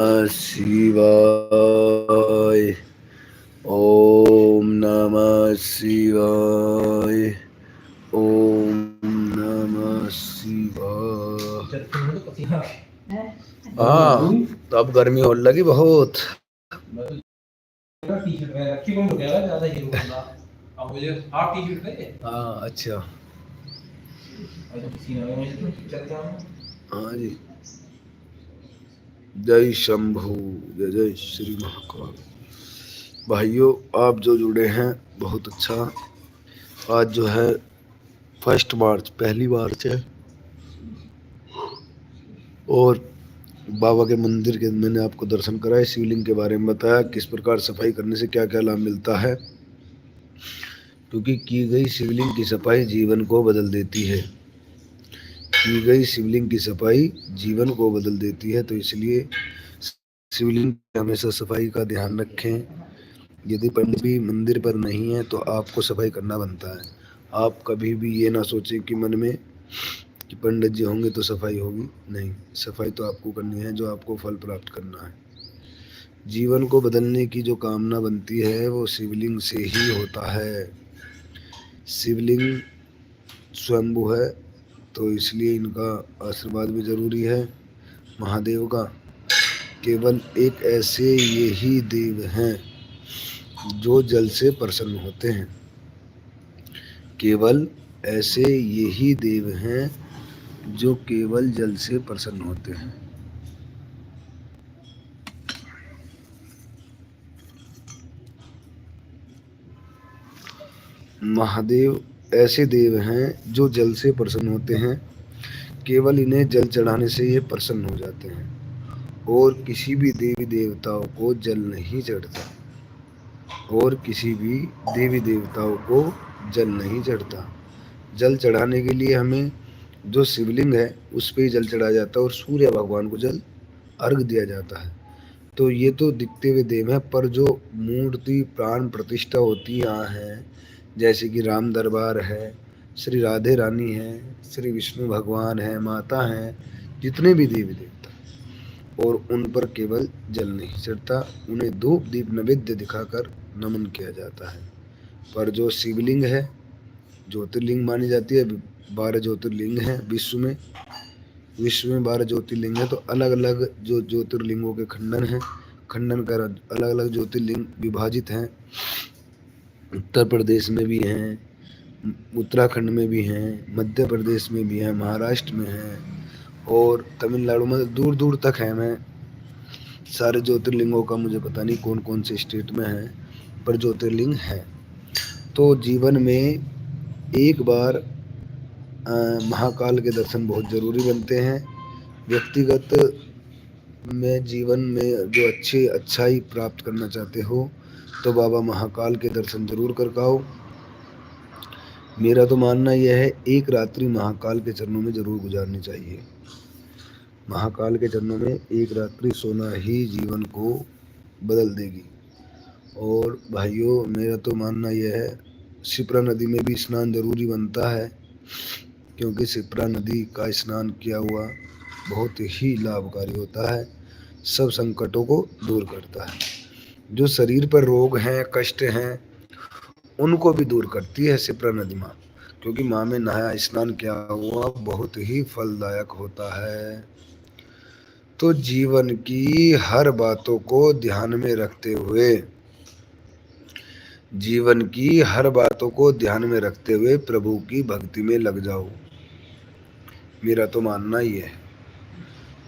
शिवाय। ओम नमः शिवाय। ओम नमः शिवाय। हाँ, तो अब गर्मी होने लगी बहुत। हाँ अच्छा। हाँ जी। जय शंभू, जय जय श्री महाकाल। भाइयों, आप जो जुड़े हैं बहुत अच्छा। आज जो है 1 मार्च, पहली मार्च है, और बाबा के मंदिर के मैंने आपको दर्शन कराए, शिवलिंग के बारे में बताया, किस प्रकार सफाई करने से क्या क्या लाभ मिलता है, क्योंकि की गई शिवलिंग की सफाई जीवन को बदल देती है। की गई शिवलिंग की सफाई जीवन को बदल देती है, तो इसलिए शिवलिंग की हमेशा सफाई का ध्यान रखें। यदि पंडित भी मंदिर पर नहीं है तो आपको सफाई करना बनता है। आप कभी भी ये ना सोचें कि मन में कि पंडित जी होंगे तो सफाई होगी, नहीं, सफाई तो आपको करनी है, जो आपको फल प्राप्त करना है। जीवन को बदलने की जो कामना बनती है वो शिवलिंग से ही होता है। शिवलिंग स्वयंभू है, तो इसलिए इनका आशीर्वाद भी जरूरी है। महादेव का केवल एक ऐसे यही देव हैं जो जल से प्रसन्न होते हैं। केवल ऐसे यही देव हैं जो केवल जल से प्रसन्न होते हैं। महादेव ऐसे देव हैं जो जल से प्रसन्न होते हैं। केवल इन्हें जल चढ़ाने से ये प्रसन्न हो जाते हैं, और किसी भी देवी देवताओं को जल नहीं चढ़ता, और किसी भी देवी देवताओं को जल नहीं चढ़ता। जल चढ़ाने के लिए हमें जो शिवलिंग है उस पे ही जल चढ़ाया जाता है, और सूर्य भगवान को जल अर्घ दिया जाता है। तो ये तो दिखते हुए देव है, पर जो मूर्ति प्राण प्रतिष्ठा होती यहाँ है, जैसे कि राम दरबार है, श्री राधे रानी है, श्री विष्णु भगवान है, माता हैं, जितने भी देवी देवता, और उन पर केवल जल नहीं चढ़ता, उन्हें धूप दीप नैवेद्य दिखाकर नमन किया जाता है। पर जो शिवलिंग है, ज्योतिर्लिंग मानी जाती है, 12 ज्योतिर्लिंग हैं विश्व में। विश्व में 12 ज्योतिर्लिंग है, तो अलग अलग जो ज्योतिर्लिंगों के खंडन हैं, खंडन कर अलग अलग ज्योतिर्लिंग विभाजित हैं। उत्तर प्रदेश में भी हैं, उत्तराखंड में भी हैं, मध्य प्रदेश में भी हैं, महाराष्ट्र में हैं, और तमिलनाडु में दूर दूर तक है। मैं सारे ज्योतिर्लिंगों का मुझे पता नहीं कौन कौन से स्टेट में है, पर ज्योतिर्लिंग है। तो जीवन में एक बार महाकाल के दर्शन बहुत ज़रूरी बनते हैं। व्यक्तिगत में जीवन में जो अच्छाई प्राप्त करना चाहते हो तो बाबा महाकाल के दर्शन जरूर कर पाओ। मेरा तो मानना यह है, एक रात्रि महाकाल के चरणों में जरूर गुजारनी चाहिए। महाकाल के चरणों में एक रात्रि सोना ही जीवन को बदल देगी। और भाइयों, मेरा तो मानना यह है, शिप्रा नदी में भी स्नान जरूरी बनता है, क्योंकि शिप्रा नदी का स्नान किया हुआ बहुत ही लाभकारी होता है, सब संकटों को दूर करता है। जो शरीर पर रोग हैं, कष्ट हैं, उनको भी दूर करती है शिप्रा नदी माँ, क्योंकि माँ में नहाया स्नान किया हुआ बहुत ही फलदायक होता है। तो जीवन की हर बातों को ध्यान में रखते हुए, जीवन की हर बातों को ध्यान में रखते हुए प्रभु की भक्ति में लग जाओ। मेरा तो मानना ही है,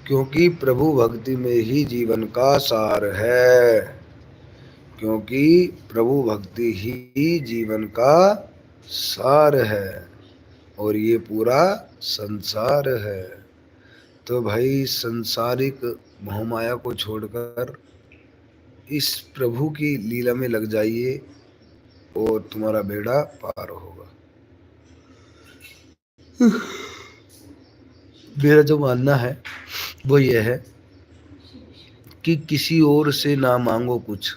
क्योंकि प्रभु भक्ति में ही जीवन का सार है, क्योंकि प्रभु भक्ति ही जीवन का सार है, और ये पूरा संसार है। तो भाई, संसारिक मोहमाया को छोड़कर इस प्रभु की लीला में लग जाइए और तुम्हारा बेड़ा पार होगा। मेरा जो मानना है वो ये है कि किसी और से ना मांगो कुछ,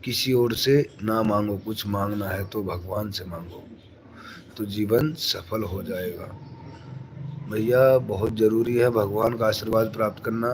किसी और से ना मांगो कुछ, मांगना है तो भगवान से मांगो, तो जीवन सफल हो जाएगा। भैया, बहुत ज़रूरी है भगवान का आशीर्वाद प्राप्त करना।